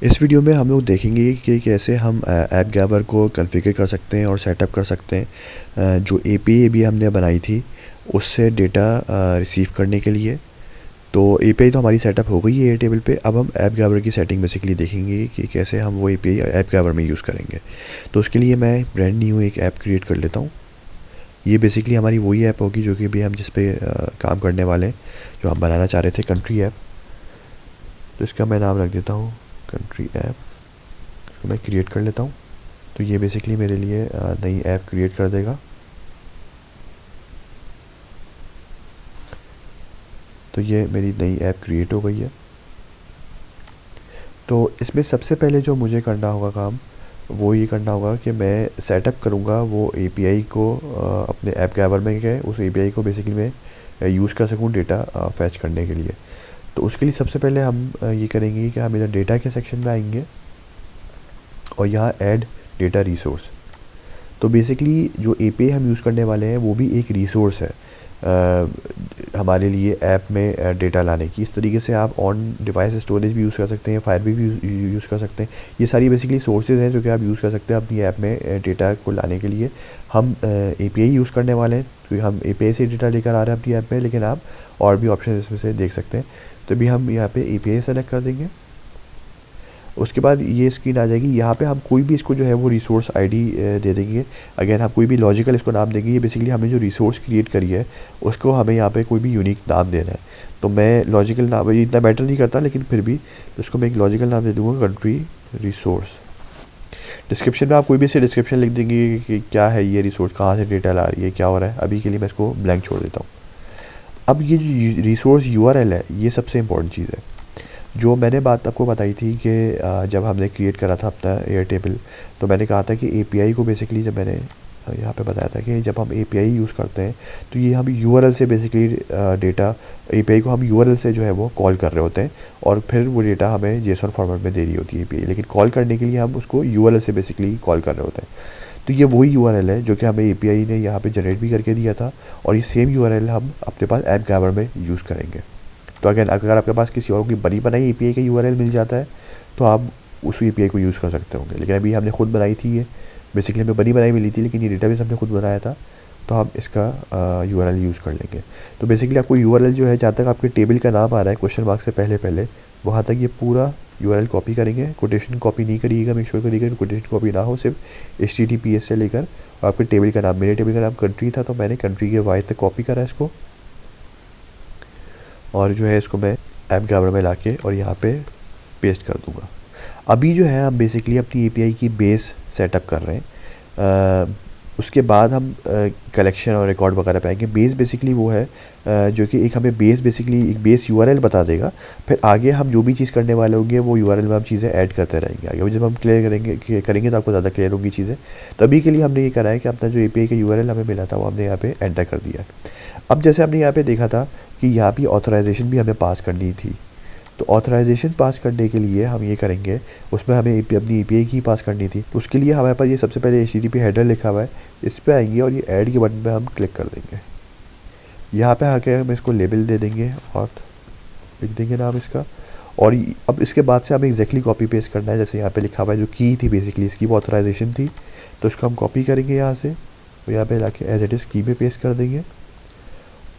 इस वीडियो में हम लोग देखेंगे कि कैसे हम ऐप गैबर को कॉन्फ़िगर कर सकते हैं और सेटअप कर सकते हैं, जो एपीआई भी हमने बनाई थी उससे डेटा रिसीव करने के लिए। तो एपीआई तो हमारी सेटअप हो गई है एयरटेबल पे। अब हम ऐप गैबर की सेटिंग बेसिकली देखेंगे कि कैसे हम वो एपीआई ऐप गैबर में यूज़ करेंगे। तो उसके लिए मैं ब्रांड न्यू एक ऐप क्रिएट कर लेता हूँ। ये बेसिकली हमारी वही ऐप होगी जो कि भी हम जिस पे काम करने वाले हैं, जो हम बनाना चाह रहे थे, कंट्री ऐप। तो इसका मैं नाम रख देता हूँ कंट्री ऐप। इसको मैं क्रिएट कर लेता हूँ। तो ये बेसिकली मेरे लिए नई ऐप क्रिएट कर देगा। तो ये मेरी नई ऐप क्रिएट हो गई है। तो इसमें सबसे पहले जो मुझे करना होगा काम, वो ये करना होगा कि मैं सेटअप करूँगा वो एपीआई को अपने ऐप गैबर में गए उस एपीआई को बेसिकली मैं यूज़ कर सकूँ डेटा फैच करने के लिए। तो उसके लिए सबसे पहले हम ये करेंगे कि हम इधर डेटा के सेक्शन में आएंगे और यहाँ ऐड डेटा रिसोर्स। तो बेसिकली जो एपीआई हम यूज़ करने वाले हैं वो भी एक रिसोर्स है हमारे लिए ऐप में डेटा लाने की। इस तरीके से आप ऑन डिवाइस स्टोरेज भी यूज़ कर सकते हैं, फायरबी भी यूज़ कर सकते हैं। ये सारी बेसिकली सोर्सेज हैं जो कि आप यूज़ कर सकते हैं अपनी ऐप में डेटा को लाने के लिए। हम एपीआई यूज़ करने वाले हैं क्योंकि हम एपीआई से डेटा लेकर आ रहे हैं अपनी ऐप में, लेकिन आप और भी ऑप्शन इसमें से देख सकते हैं। तो अभी हम यहाँ पे एपीआई सेलेक्ट कर देंगे। उसके बाद ये स्क्रीन आ जाएगी। यहाँ पे हम कोई भी इसको जो है वो रिसोर्स आईडी दे देंगे। अगेन हम कोई भी लॉजिकल इसको नाम देंगे। ये बेसिकली हमने जो रिसोर्स क्रिएट करी है उसको हमें यहाँ पे कोई भी यूनिक नाम देना है। तो मैं लॉजिकल नाम, ये इतना मैटर नहीं करता लेकिन फिर भी उसको मैं एक लॉजिकल नाम दे दूँगा, कंट्री रिसोर्स। डिस्क्रिप्शन में आप कोई भी इसे डिस्क्रिप्शन लिख देंगे कि क्या है ये रिसोर्स, कहाँ से डेटा ला रही है, क्या हो रहा है। अभी के लिए मैं इसको ब्लैंक छोड़ देता हूँ। अब ये जो रिसोर्स यूआरएल है ये सबसे इंपॉर्टेंट चीज़ है। जो मैंने बात आपको बताई थी कि जब हमने क्रिएट करा था अपना एयरटेबल, तो मैंने कहा था कि एपीआई को बेसिकली, जब मैंने यहाँ पे बताया था कि जब हम एपीआई यूज़ करते हैं तो ये हम यूआरएल से बेसिकली डेटा, एपीआई को हम यूआरएल से जो है वो कॉल कर रहे होते हैं और फिर वो डेटा हमें जेसन फॉर्मेट में दे रही होती है एपीआई। लेकिन कॉल करने के लिए हम उसको यूआरएल से बेसिकली कॉल कर रहे होते हैं। तो ये वही यूआरएल है जो कि हमें एपीआई ने यहाँ पे जनरेट भी करके दिया था और ये सेम यूआरएल हम अपने पास ऐप गैबर में यूज़ करेंगे। तो अगर आपके पास किसी और की बनी बनाई एपीआई का यूआरएल मिल जाता है तो आप उस एपीआई को यूज़ कर सकते होंगे। लेकिन अभी हमने खुद बनाई थी, ये बेसिकली हमें बनी बनाई मिली थी लेकिन ये डेटाबेस हमने खुद बनाया था, तो हम इसका यूआरएल यूज़ कर लेंगे। तो बेसिकली आपको यूआरएल जो है, जहाँ तक आपके टेबल का नाम आ रहा है क्वेश्चन मार्क से पहले पहले, वहाँ तक ये पूरा यूआरएल कॉपी करेंगे। कोटेशन कॉपी नहीं करिएगा, मेक श्योर करिएगा कोटेशन कॉपी ना हो, सिर्फ HTTPS से लेकर और आपके टेबल का नाम, मेरे टेबल का नाम कंट्री था तो मैंने कंट्री के वाई तक कॉपी करा इसको। और जो है इसको मैं ऐप गैबर में लाके और यहाँ पे पेस्ट कर दूँगा। अभी जो है हम बेसिकली अपनी एपीआई की बेस सेटअप कर रहे हैं। उसके बाद हम कलेक्शन और रिकॉर्ड वगैरह पे आएंगे। बेस बेसिकली वो है जो कि एक हमें बेस बेसिकली एक बेस यूआरएल बता देगा। फिर आगे हम जो भी चीज़ करने वाले होंगे वो यूआरएल में हम चीज़ें ऐड करते रहेंगे। आगे जब हम क्लियर करेंगे तो आपको ज़्यादा क्लियर होंगी चीज़ें। तो अभी के लिए हमने ये करा है कि अपना जो एपीआई का यूआरएल हमें मिला था वो हमने यहाँ पे एंटर कर दिया। अब जैसे हमने यहाँ पे देखा था कि यहाँ पे ऑथराइजेशन भी हमें पास करनी थी। तो ऑथराइजेशन पास करने के लिए हम ये करेंगे, उसमें हमें अपनी एपीआई की पास करनी थी। तो उसके लिए हमारे पास ये सबसे पहले HTTP हेडर लिखा हुआ है, इस पर आएंगे और ये ऐड के बटन पे हम क्लिक कर देंगे। यहाँ पे आके हम इसको लेबल दे देंगे और लिख देंगे नाम इसका। और अब इसके बाद से हमें एग्जैक्टली कॉपी पेस्ट करना है। जैसे यहाँ पे लिखा हुआ है जो की थी बेसिकली इसकी वो ऑथराइजेशन थी, तो इसको हम कॉपी करेंगे यहाँ से, तो यहाँ पे लाके एज इट इज़ की में पेस्ट कर देंगे।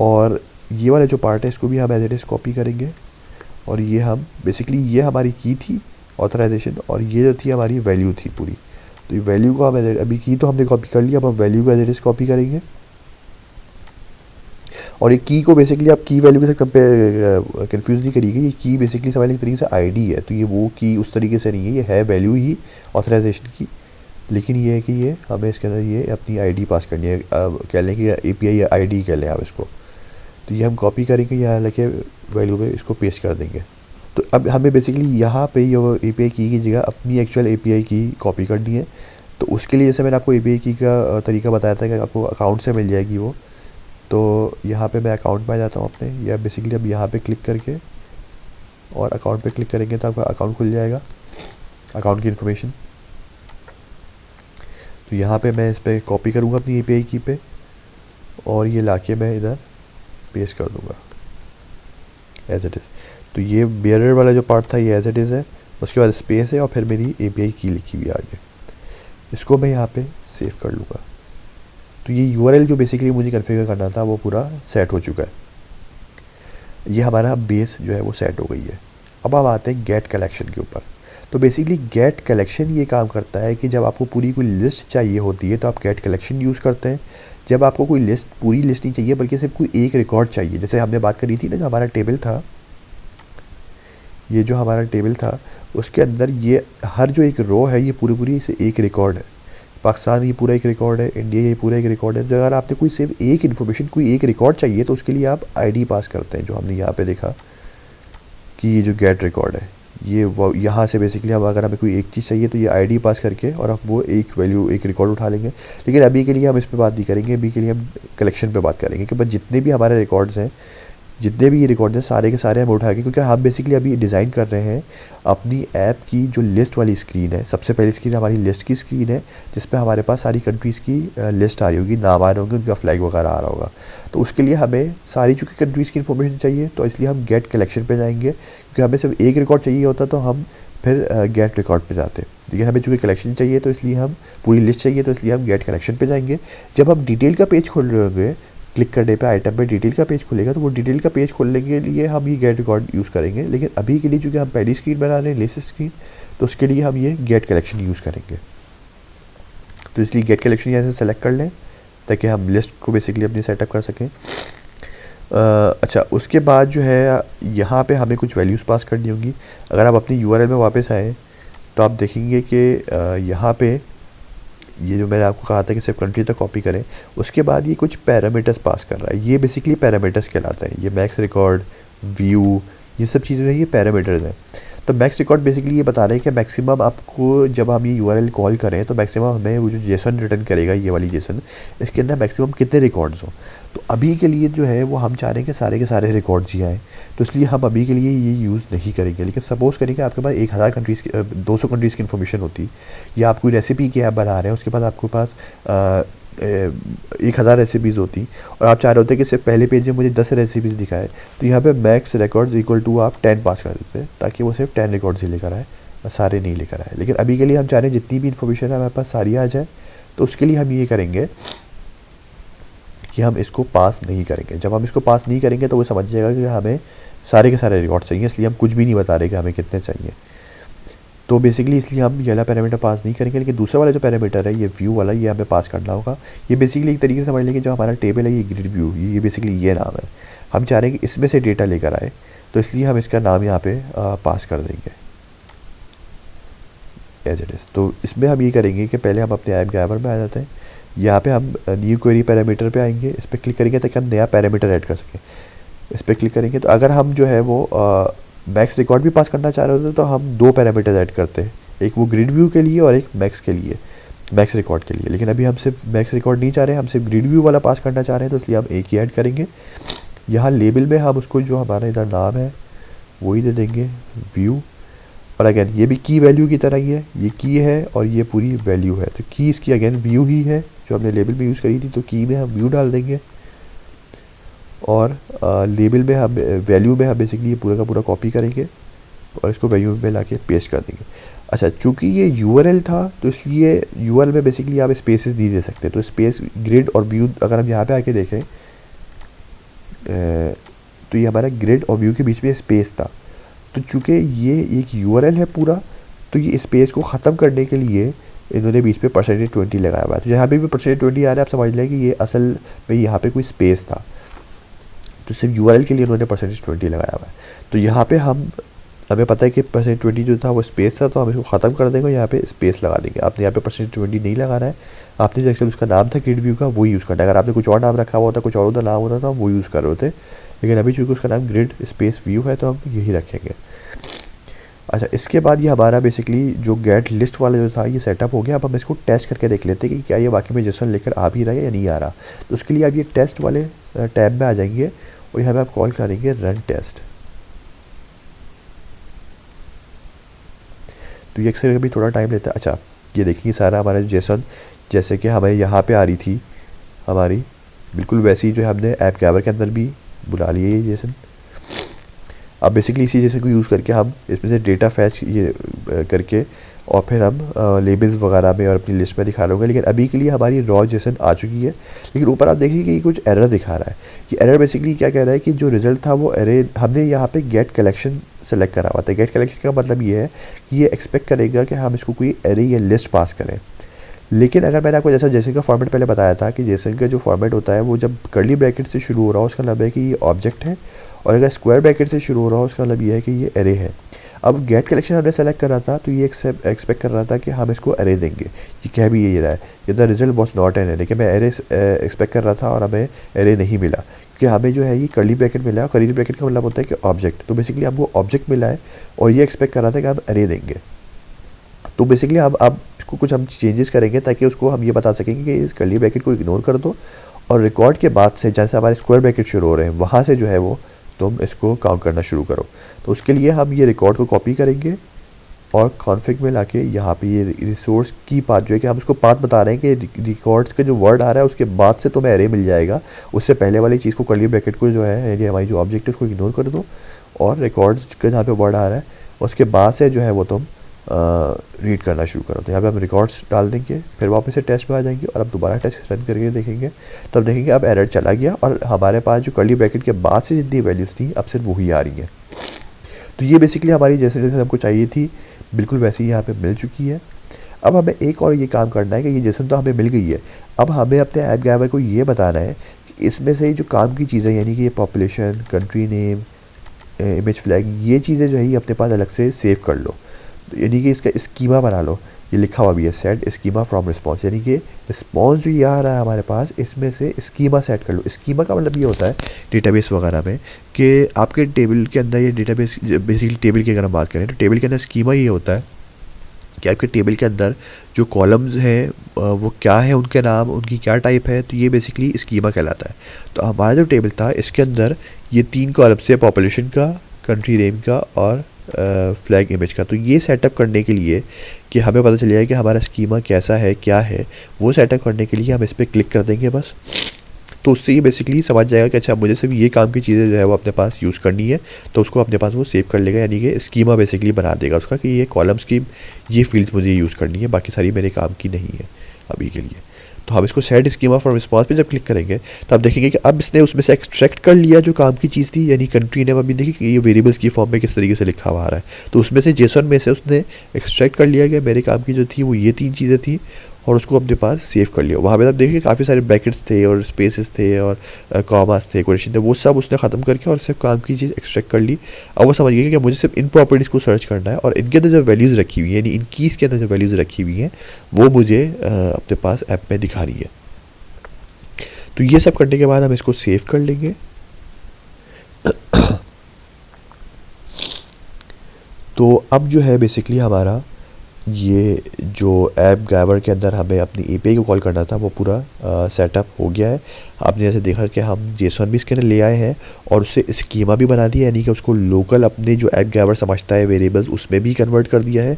और ये वाला जो पार्ट है इसको भी हम एज इट इज़ कॉपी करेंगे और ये हम बेसिकली, ये हमारी की थी ऑथराइजेशन और ये जो थी हमारी वैल्यू थी पूरी। तो ये वैल्यू को हम अभी की तो हमने कॉपी कर लिया, अब हम वैल्यू को एज इट इज़ कॉपी करेंगे। और ये की को बेसिकली आप की वैल्यू के साथ कंपेयर कन्फ्यूज़ नहीं करिएगा। ये की बेसिकली समझ एक तरीके से आईडी है, तो ये वो की उस तरीके से नहीं है, ये है वैल्यू ही ऑथराइजेशन की। लेकिन ये है कि ये हमें इसके अंदर ये अपनी आईडी पास करनी है, कह लें कि एपीआई आईडी कह लें आप इसको। तो ये हम कॉपी करेंगे, यहाँ लेके वैल्यू पे इसको पेस्ट कर देंगे। तो अब हमें बेसिकली यहाँ पे ये एपीआई की जगह अपनी एक्चुअल एपीआई की कॉपी करनी है। तो उसके लिए जैसे मैंने आपको एपीआई की का तरीका बताया था कि आपको अकाउंट से मिल जाएगी वो। तो यहाँ पे मैं अकाउंट में आ जाता हूँ अपने, या बेसिकली अब यहाँ पे क्लिक करके और अकाउंट पे क्लिक करेंगे तो आपका अकाउंट खुल जाएगा, अकाउंट की इन्फॉर्मेशन। तो यहाँ पे मैं इस पर कॉपी करूँगा अपनी एपीआई की पे और ये लाके मैं इधर पेस्ट कर दूँगा एज इट इज़। तो ये बेयरर वाला जो पार्ट था ये एज इट इज़ है उसके बाद स्पेस है और फिर मेरी API की लिखी हुई आगे। इसको मैं यहाँ पे सेव कर लूँगा। तो ये URL जो बेसिकली मुझे कॉन्फ़िगर करना था वो पूरा सेट हो चुका है। ये हमारा बेस जो है वो सेट हो गई है। अब हम आते हैं गेट कलेक्शन के ऊपर। तो बेसिकली गेट कलेक्शन ये काम करता है कि जब आपको पूरी कोई लिस्ट चाहिए होती है तो आप गेट कलेक्शन यूज़ करते हैं। जब आपको कोई लिस्ट पूरी लिस्ट नहीं चाहिए बल्कि सिर्फ कोई एक रिकॉर्ड चाहिए, जैसे हमने बात करी थी ना, जो हमारा टेबल था, ये जो हमारा टेबल था उसके अंदर ये हर जो एक रो है ये पूरी पूरी से एक रिकॉर्ड है। पाकिस्तान ये पूरा एक रिकॉर्ड है, इंडिया ये पूरा एक रिकॉर्ड है। तो अगर आपने कोई सिर्फ एक इन्फॉर्मेशन, कोई एक रिकॉर्ड चाहिए तो उसके लिए आप आईडी पास करते हैं, जो हमने यहाँ पे देखा कि ये जो गेट रिकॉर्ड है ये वो यहाँ से बेसिकली हम अगर हमें कोई एक चीज़ चाहिए तो ये आईडी पास करके और आप वो एक वैल्यू, एक रिकॉर्ड उठा लेंगे। लेकिन अभी के लिए हम इस पर बात नहीं करेंगे, अभी के लिए हम कलेक्शन पे बात करेंगे कि बस जितने भी हमारे रिकॉर्ड्स हैं, जितने भी ये रिकॉर्ड हैं सारे के सारे हम उठा के, क्योंकि हम बेसिकली अभी डिज़ाइन कर रहे हैं अपनी ऐप की जो लिस्ट वाली स्क्रीन है। सबसे पहली स्क्रीन हमारी लिस्ट की स्क्रीन है जिसपे हमारे पास सारी कंट्रीज़ की लिस्ट आ रही होगी, नाम आ रहे होंगे, उनका फ्लैग वगैरह आ रहा होगा। तो उसके लिए हमें सारी चूँकि कंट्रीज़ की इन्फॉर्मेशन चाहिए तो इसलिए हम गेट कलेक्शन पे जाएंगे, क्योंकि हमें सिर्फ एक रिकॉर्ड चाहिए होता तो हम फिर गेट रिकॉर्ड पे जाते। लेकिन हमें चूँकि कलेक्शन चाहिए तो इसलिए हम पूरी लिस्ट चाहिए तो इसलिए हम गेट कलेक्शन पे जाएंगे। जब हम डिटेल का पेज खोल रहे होंगे, क्लिक करने पे आइटम पे डिटेल का पेज खुलेगा तो वो डिटेल का पेज खोलने के लिए हम ये गेट रिकॉर्ड यूज़ करेंगे। लेकिन अभी के लिए चूँकि हम पहली स्क्रीन बना रहे हैं, लिस्ट स्क्रीन, तो उसके लिए हम ये गेट कलेक्शन यूज़ करेंगे। तो इसलिए गेट कलेक्शन यहाँ से सेलेक्ट कर लें ताकि हम लिस्ट को बेसिकली अपनी सेटअप कर सकें। अच्छा, उसके बाद जो है यहाँ पे हमें कुछ वैल्यूज़ पास करनी होंगी। अगर आप अपनी URL में वापस आएँ तो आप देखेंगे कि यहाँ पे ये जो मैंने आपको कहा था कि सिर्फ कंट्री तक कॉपी करें, उसके बाद ये कुछ पैरामीटर्स पास कर रहा है। ये बेसिकली पैरामीटर्स कहलाते हैं। ये मैक्स रिकॉर्ड, व्यू, ये सब चीज़ें हैं, ये पैरामीटर्स हैं। तो मैक्स रिकॉर्ड बेसिकली ये बता रहे हैं कि मैक्सिमम आपको जब हम ये URL कॉल करें तो मैक्सिमम हमें वो जो जेसन रिटर्न करेगा, ये वाली जेसन, इसके अंदर मैक्सिमम कितने रिकॉर्ड्स हो। तो अभी के लिए जो है वो हम चाह रहे हैं कि सारे के सारे रिकॉर्ड्स ही आएँ, तो इसलिए हम अभी के लिए ये यूज़ नहीं करेंगे। लेकिन सपोज़ करेंगे आपके पास 1000 कंट्रीज़ की 200 कंट्रीज़ की इन्फॉर्मेशन होती, या आप कोई रेसिपी की ऐप बना रहे हैं, उसके बाद आपके पास 1000 रेसिपीज़ होती और आप चाह रहे होते कि सिर्फ पहले पेज में मुझे 10 रेसिपीज़ दिखाए, तो यहाँ पे मैक्स रिकॉर्ड्स इक्वल टू आप 10 पास कर देते हैं ताकि वो सिर्फ 10 रिकॉर्ड्स ही लेकर आए, सारे नहीं लेकर आए। लेकिन अभी के लिए हम चाह रहे हैं जितनी भी इन्फॉर्मेशन है हमारे पास सारी आ जाए, तो उसके लिए हम ये करेंगे कि हम इसको पास नहीं करेंगे। जब हम इसको पास नहीं करेंगे तो वो समझ जाएगा कि हमें सारे के सारे रिकॉर्ड चाहिए, इसलिए हम कुछ भी नहीं बता रहे कि हमें कितने चाहिए। तो बेसिकली इसलिए हम ये वाला पैरामीटर पास नहीं करेंगे। लेकिन दूसरा वाला जो पैरामीटर है, ये व्यू वाला, ये हमें पास करना होगा। ये बेसिकली एक तरीके से समझ लेंगे जो हमारा टेबल है, ये ग्रिड व्यू, ये बेसिकली ये नाम है। हम चाह रहे हैं कि इसमें से डेटा लेकर आए, तो इसलिए हम इसका नाम यहाँ पे पास कर देंगे एज इट इज़। तो इसमें हम ये करेंगे कि पहले हम अपने ऐप ड्राइवर में आ जाते हैं। यहाँ पे हम न्यू क्वेरी पैरामीटर पे आएंगे, इस पर क्लिक करेंगे ताकि हम नया पैरामीटर ऐड कर सकें। इस पर क्लिक करेंगे तो अगर हम जो है वो मैक्स रिकॉर्ड भी पास करना चाह रहे होते तो हम 2 पैरामीटर ऐड करते हैं, एक वो ग्रिड व्यू के लिए और एक मैक्स के लिए, मैक्स रिकॉर्ड के लिए। लेकिन अभी हम सिर्फ मैक्स रिकॉर्ड नहीं चाह रहे हैं, हम सिर्फ ग्रिड व्यू वाला पास करना चाह रहे हैं, तो इसलिए हम एक ही ऐड करेंगे। यहाँ लेबल में हम उसको जो हमारा इधर नाम है वही दे देंगे, व्यू। और अगेन ये भी की वैल्यू की तरह ही है, ये की है और ये पूरी वैल्यू है, तो की इसकी अगेन व्यू ही है जो हमने लेबल में यूज़ करी थी, तो की में हम व्यू डाल देंगे और लेबल में हम वैल्यू में हम बेसिकली ये पूरा का पूरा कॉपी करेंगे और इसको वैल्यू में ला के पेस्ट कर देंगे। अच्छा, चूँकि ये URL था तो इसलिए URL में बेसिकली आप स्पेसेस नहीं दे सकते, तो स्पेस, ग्रिड और व्यू अगर हम यहाँ पे आके देखें तो ये हमारा ग्रिड और व्यू के बीच में स्पेस था। तो चूँकि ये एक URL है पूरा, तो ये स्पेस को ख़त्म करने के लिए इन्होंने बीच पे %20 लगाया हुआ है। तो यहाँ पे भी %20 आ रहा है, आप समझ लें कि ये असल में यहाँ पे कोई स्पेस था, तो सिर्फ URL के लिए उन्होंने %20 लगाया हुआ है। तो यहाँ पे हमें पता है कि %20 जो था वो स्पेस था, तो हम इसको ख़त्म कर देंगे और यहाँ पे स्पेस लगा देंगे। आपने यहाँ पे %20 नहीं लगाना है, आपने जो एक्चुअली उसका नाम था ग्रिड व्यू का वो यूज़ करना है। अगर आपने कुछ और नाम रखा हुआ होता, कुछ और उधर नाम होता था, वो यूज़ कर रहे होते। लेकिन अभी चूँकि उसका नाम ग्रिड स्पेस व्यू है तो हम यही रखेंगे। अच्छा, इसके बाद ये हमारा बेसिकली जो गेट लिस्ट वाला जो था ये सेटअप हो गया। अब हम इसको टेस्ट करके देख लेते हैं कि क्या ये वाकई में जेसन लेकर आ भी रहा है या नहीं आ रहा। तो उसके लिए आप ये टेस्ट वाले टैब में आ जाएंगे और यहाँ पे आप कॉल करेंगे रन टेस्ट। तो ये अक्सर कभी थोड़ा टाइम लेता है। अच्छा, ये देखिए सारा हमारा जेसन जैसे कि हमें यहाँ पे आ रही थी हमारी, बिल्कुल वैसी जो हमने ऐप ड्राइवर के अंदर भी बुला ली है ये जेसन। अब बेसिकली इसी जैसे को यूज़ करके हम इसमें से डेटा फैच ये करके और फिर हम लेबल्स वगैरह में और अपनी लिस्ट में दिखा लूँगा। लेकिन अभी के लिए हमारी रॉ जेसन आ चुकी है। लेकिन ऊपर आप देखिए कि कुछ एरर दिखा रहा है। ये एरर बेसिकली क्या कह रहा है कि जो रिज़ल्ट था वो एरे हमने यहाँ पे गेट कलेक्शन सेलेक्ट करा हुआ था। गेट कलेक्शन का मतलब ये है कि ये एक्सपेक्ट करेगा कि हम इसको कोई एरे या लिस्ट पास करें। लेकिन अगर मैंने आपको जैसा जेसन का फॉर्मेट पहले बताया था कि जेसन का जो फॉर्मेट होता है वो जब कर्ली ब्रैकेट से शुरू हो रहा हो उसका मतलब है कि ये ऑब्जेक्ट है, और अगर स्क्वायर ब्रैकेट से शुरू हो रहा हो उसका मतलब ये है कि ये एरे है। अब गेट कलेक्शन हमने सेलेक्ट करा था तो ये एक्सपेक्ट कर रहा था कि हम इसको एरे देंगे। ये कह भी यही रहा है कि the result was not an array, कि मैं एरे एक्सपेक्ट कर रहा था और हमें एरे नहीं मिला, कि हमें जो है ये कर्ली ब्रैकेट मिला है। कर्ली ब्रैकेट का मतलब होता है कि ऑब्जेक्ट, तो बेसिकली हमको ऑब्जेक्ट मिला है और ये एक्सपेक्ट कर रहा था कि हम एरे देंगे। तो बेसिकली हम अब इसको कुछ हम चेंजेस करेंगे ताकि उसको हम ये बता सकेंगे कि इस कर्ली ब्रैकेट को इग्नोर कर दो और रिकॉर्ड के बाद से जैसे हमारे स्क्वायर ब्रैकेट शुरू हो रहे हैं वहाँ से जो है वो तुम इसको काउंट करना शुरू करो। तो उसके लिए हम ये रिकॉर्ड को कॉपी करेंगे और कॉन्फ़िग में लाके यहाँ पे ये रिसोर्स की पाथ जो है कि हम उसको पाथ बता रहे हैं कि रिकॉर्ड्स का जो वर्ड आ रहा है उसके बाद से तुम्हें एरे मिल जाएगा। उससे पहले वाली चीज़ को कर्ली ब्रैकेट को जो है यानी हमारी जो ऑब्जेक्ट है उसको इग्नोर कर दो और रिकॉर्ड्स का जहाँ पे वर्ड आ रहा है उसके बाद से जो है वो तुम रीड करना शुरू करो। तो यहाँ पे हम रिकॉर्ड्स डाल देंगे, फिर वापस से टेस्ट में आ जाएंगे और अब दोबारा टेस्ट रन करके देखेंगे। तब देखेंगे अब एरर चला गया और हमारे पास जो कर्ली ब्रैकेट के बाद से जितनी वैल्यूज़ थी अब सिर्फ वही आ रही हैं। तो ये बेसिकली हमारी जैसे जैसे हमको चाहिए थी बिल्कुल वैसे ही यहाँ पे मिल चुकी है। अब हमें एक और ये काम करना है कि ये जेसन तो हमें मिल गई है, अब हमें अपने ऐप गैवर को ये बताना है कि इसमें से जो काम की चीज़ें यानी कि ये population, country name, image flag, ये चीज़ें जो है ये अपने पास अलग से सेव कर लो। यानी कि इसका स्कीमा बना लो। ये लिखा हुआ भी है सेट स्कीमा फ्रॉम रिस्पॉन्स, यानी कि रिस्पॉन्स जो ये आ रहा है हमारे पास इसमें से स्कीमा सेट कर लो। स्कीमा का मतलब ये होता है डेटाबेस वगैरह में कि आपके टेबल के अंदर ये डेटाबेस बेसिकली टेबल की अगर हम बात करें तो टेबल के अंदर स्कीमा ये होता है कि आपके टेबल के अंदर जो कॉलम्स हैं वो क्या है, उनके नाम, उनकी क्या टाइप है, तो ये बेसिकली स्कीमा कहलाता है। तो हमारा जो टेबल था इसके अंदर ये 3 कॉलम्स है, पॉपुलेशन का, कंट्री नेम का और फ्लैग इमेज का। तो ये सेटअप करने के लिए कि हमें पता चल जाए कि हमारा स्कीमा कैसा है क्या है, वो सेटअप करने के लिए हम इस पर क्लिक कर देंगे बस। तो उससे ये बेसिकली समझ जाएगा कि अच्छा मुझे सिर्फ ये काम की चीज़ें जो है वो अपने पास यूज़ करनी है, तो उसको अपने पास वो सेव कर लेगा। यानी कि स्कीमा बेसिकली बना देगा उसका कि ये कॉलम्स की ये फील्ड्स मुझे यूज़ करनी है, बाकी सारी मेरे काम की नहीं है अभी के लिए। तो हम इसको सेट स्कीमा फ्रॉम रिस्पॉन्स पे जब क्लिक करेंगे तो आप देखेंगे कि अब इसने उसमें से एक्सट्रैक्ट कर लिया जो काम की चीज़ थी, यानी कंट्री नेम। अभी देखिए कि ये वेरिएबल्स की फॉर्म में किस तरीके से लिखा हुआ आ रहा है। तो उसमें से जेसन में से उसने एक्सट्रैक्ट कर लिया कि मेरे काम की जो थी वो ये 3 चीज़ें थी और उसको अपने पास सेव कर लिया। वहाँ पे आप देखिए काफ़ी सारे ब्रैकेट्स थे और स्पेसेस थे और कॉमास थे, कोटेशन थे, वो सब उसने ख़त्म करके और सिर्फ काम की चीज़ एक्सट्रैक्ट कर ली। अब वो समझ गया कि मुझे सिर्फ इन प्रॉपर्टीज़ को सर्च करना है और इनके अंदर जो वैल्यूज़ रखी हुई है यानी इन कीज़ के अंदर जो वैल्यूज़ रखी हुई हैं वो मुझे अपने पास ऐप में दिखा रही है। तो ये सब करने के बाद हम इसको सेव कर लेंगे। तो अब जो है बेसिकली हमारा ये जो ऐप गैवर के अंदर हमें अपनी एपीआई को कॉल करना था वो पूरा सेटअप हो गया है। आपने जैसे देखा कि हम जेसन भी इसके अंदर ले आए हैं और उससे स्कीमा भी बना दिया, यानी कि उसको लोकल अपने जो ऐप गैवर समझता है वेरिएबल्स उसमें भी कन्वर्ट कर दिया है।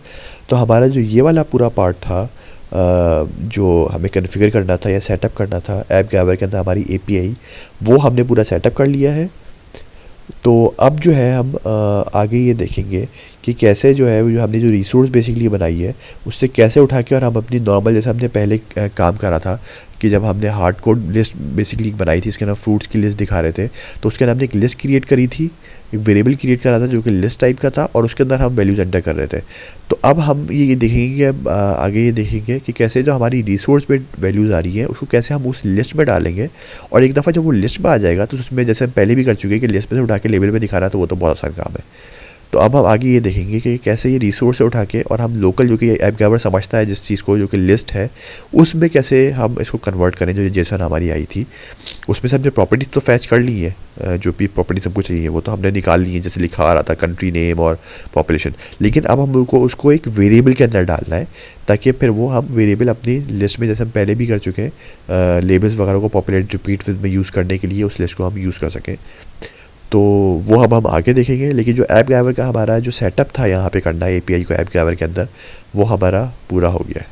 तो हमारा जो ये वाला पूरा पार्ट था जो हमें कॉन्फ़िगर करना था या सेटअप करना था ऐप गैवर के अंदर हमारी एपीआई, वो हमने पूरा सेटअप कर लिया है। तो अब जो है हम आगे ये देखेंगे कि कैसे जो है जो हमने जो रिसोर्स बेसिकली बनाई है उससे कैसे उठा के और हम अपनी नॉर्मल जैसे हमने पहले काम करा था कि जब हमने हार्ड कोड लिस्ट बेसिकली बनाई थी, इसके अंदर फ्रूट्स की लिस्ट दिखा रहे थे, तो उसके अंदर हमने एक लिस्ट क्रिएट करी थी, एक वेरिएबल क्रिएट करा था जो कि लिस्ट टाइप का था और उसके अंदर हम वैल्यूज एंटर कर रहे थे। तो अब हम ये देखेंगे कि अब आगे ये देखेंगे कि कैसे जो हमारी रिसोर्स में वैल्यूज़ आ रही हैं उसको कैसे हम उस लिस्ट में डालेंगे। और एक दफ़ा जब वो लिस्ट में आ जाएगा तो उसमें जैसे हम पहले भी कर चुके हैं कि लिस्ट में से उठा के लेवल में दिखाना, तो वो तो बहुत आसान काम है। तो अब हम आगे ये देखेंगे कि कैसे ये रिसोर्स से उठा के और हम लोकल जो कि ऐप गैवर समझता है जिस चीज़ को जो कि लिस्ट है उसमें कैसे हम इसको कन्वर्ट करें। जो जेसन हमारी आई थी उसमें से हमने प्रॉपर्टीज़ तो फैच कर ली है, जो भी प्रॉपर्टीज हमको चाहिए वो तो हमने निकाल ली है जैसे लिखा आ रहा था कंट्री नेम और पॉपुलेशन। लेकिन अब हमको उसको एक वेरिएबल के अंदर डालना है ताकि फिर वो हम वेरिएबल अपनी लिस्ट में जैसे हम पहले भी कर चुके हैं लेबल्स वगैरह को पॉपुलेट रिपीट में यूज़ करने के लिए उस लिस्ट को हम यूज़ कर सकें। तो वो अब हम आगे देखेंगे। लेकिन जो ऐप गैवर का हमारा जो सेटअप था यहाँ पे करना है एपीआई को ऐप गैवर के अंदर, वो हमारा पूरा हो गया है।